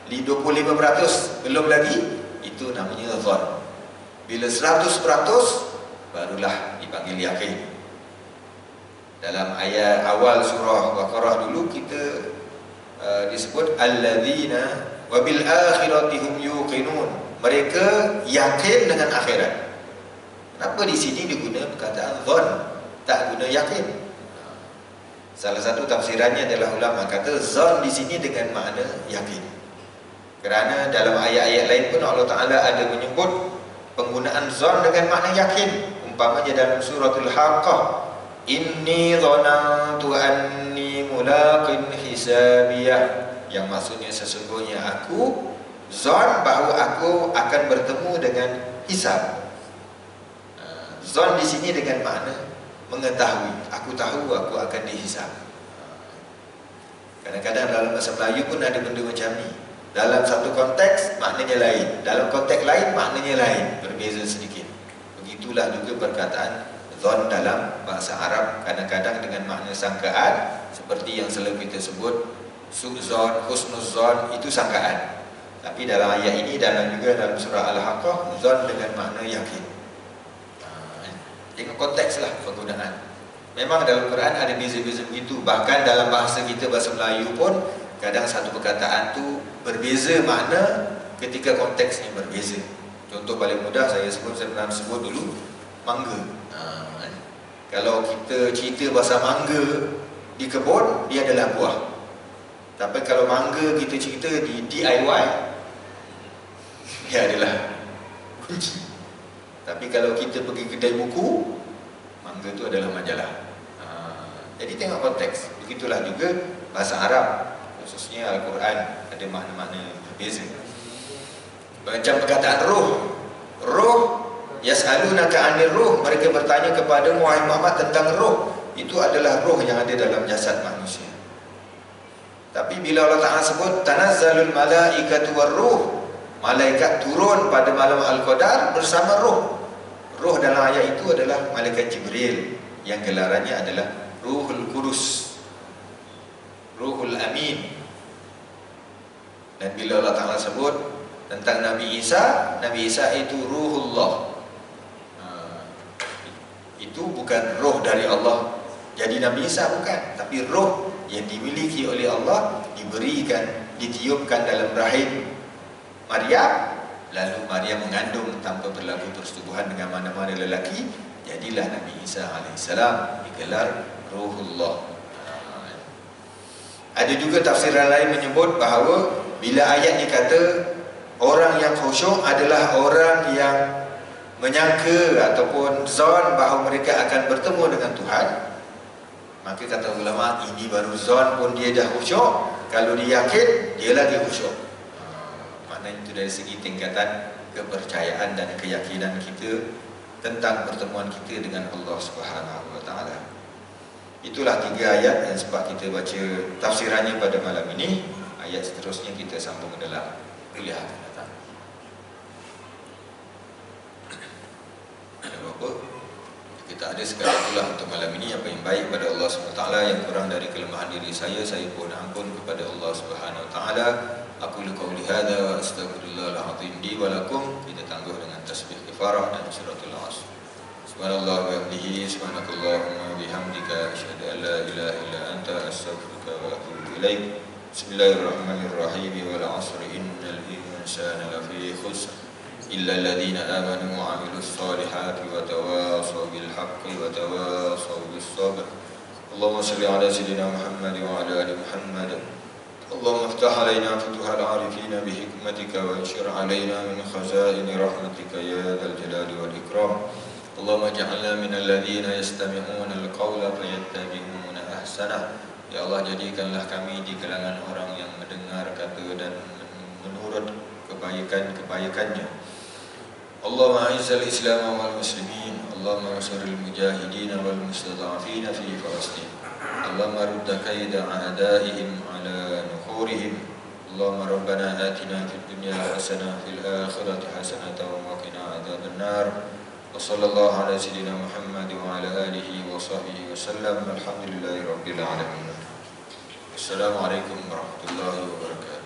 25% belum lagi, itu namanya zon. Bila 100%, barulah dipanggil yakin. Dalam ayat awal surah Baqarah dulu kita disebut alladzina wa bil akhirati hum yuqinun, mereka yakin dengan akhirat. Kenapa di sini digunakan perkataan zon, tak guna yakin? Salah satu tafsirannya adalah ulama kata zon di sini dengan makna yakin. Kerana dalam ayat-ayat lain pun Allah Ta'ala ada menyebut penggunaan zon dengan makna yakin. Umpamanya dalam suratul Haqqah, inni dhanantu anni mulaqin hisabiyah, yang maksudnya sesungguhnya aku zon bahawa aku akan bertemu dengan hisab. Zon di sini dengan makna mengetahui, aku tahu aku akan dihisab. Kadang-kadang dalam bahasa Melayu pun ada benda macam ni. Dalam satu konteks maknanya lain, dalam konteks lain maknanya lain, berbeza sedikit. Begitulah juga perkataan zon dalam bahasa Arab, kadang-kadang dengan makna sangkaan, seperti yang selalu kita sebut su'zon, husnuzon, itu sangkaan. Tapi dalam ayat ini, juga dalam surah Al-Haqqah, zon dengan makna yakin. Tengok konteks lah penggunaan. Memang dalam Quran ada beza-beza begitu. Bahkan dalam bahasa kita, bahasa Melayu pun, kadang satu perkataan tu berbeza makna ketika konteksnya berbeza. Contoh paling mudah saya pernah sebut dulu, mangga. Kalau kita cerita pasal mangga di kebun, dia adalah buah. Tapi kalau mangga kita cerita di DIY, dia adalah kunci. Tapi kalau kita pergi kedai buku, mangga itu adalah majalah. Jadi tengok konteks. Begitulah juga bahasa Arab, khususnya Al-Quran, ada makna-makna berbeza. Macam perkataan roh. Roh, yas'alunaka 'anir ruh, mereka bertanya kepada Muhammad tentang roh. Itu adalah roh yang ada dalam jasad manusia. Tapi bila Allah Ta'ala sebut tanazzalul malaikatu warruh, malaikat turun pada malam Al-Qadar bersama roh. Roh dalam ayat itu adalah malaikat Jibril yang gelarannya adalah Ruhul Qudus, Ruhul Amin. Dan bila Allah Ta'ala sebut tentang Nabi Isa itu Ruhullah. Itu bukan roh dari Allah. Jadi Nabi Isa bukan, tapi roh yang dimiliki oleh Allah, diberikan, ditiupkan dalam rahim Maryam, lalu Maryam mengandung tanpa berlaku persetubuhan dengan mana-mana lelaki, jadilah Nabi Isa alaihissalam digelar Ruhullah. Ada juga tafsiran lain menyebut bahawa bila ayat ni kata orang yang khusyuk adalah orang yang menyangka ataupun zon bahawa mereka akan bertemu dengan Tuhan, maka kata ulama, ini baru zon pun dia dah khusyuk. Kalau dia yakin, dia lagi khusyuk. Maknanya itu dari segi tingkatan kepercayaan dan keyakinan kita tentang pertemuan kita dengan Allah Subhanahu Wa Taala. Itulah 3 ayat yang sempat kita baca tafsirannya pada malam ini. Ayat seterusnya kita sambung dalam kuliah akan datang. Ada apa? Kita ada sekali itulah untuk malam ini. Apa yang baik pada Allah SWT, yang kurang dari kelemahan diri saya mohon ampun kepada Allah SWT. Aku qauli hadza wa astaghfirullahal azim li wa lakum. Kita tangguh dengan tasbih kifarah dan suratul Asr. Subhanallah wa bihamdihi, subhanakallahumma bihamdika, asyhadu an la ilaha illa anta, astaghfiruka wa atubu ilaik. Bismillahirrahmanirrahim. Wal 'asri innal insana lafi khusr illa alladhina amanu wa 'amilus solihati wa tawasaw bil haqqi wa tawasaw bis sabr. Allahumma shalli ala sayyidina Muhammad wa ala ali Muhammad. Allahumma iftah alaina futuhal 'arifin bi hikmatika wa anshur alaina min khazain rahmatika ya dzal jalali wal ikram. Allahumma ij'alna minal ladzina yastami'una al-qawla fayattabi'una ahsanah. Ya Allah, jadikanlah kami di kalangan orang yang mendengar kata dan menurut kebaikan-kebaikannya. Allahumma a'izzal Islam wal muslimin, Allahumma ansur al-mujahidin wal mustada'afin fi Palestin. Allahumma rudd kaida a'daihim ala nuhurihim. Allahumma rabbana atina fid dunya hasanah fil akhirati hasanah wa qina adzaban nar. Wa sallallahu ala sayyidina Muhammad wa ala alihi wa sahbihi wa sallam. Alhamdulillahirabbil alamin. Assalamualaikum warahmatullahi wabarakatuh.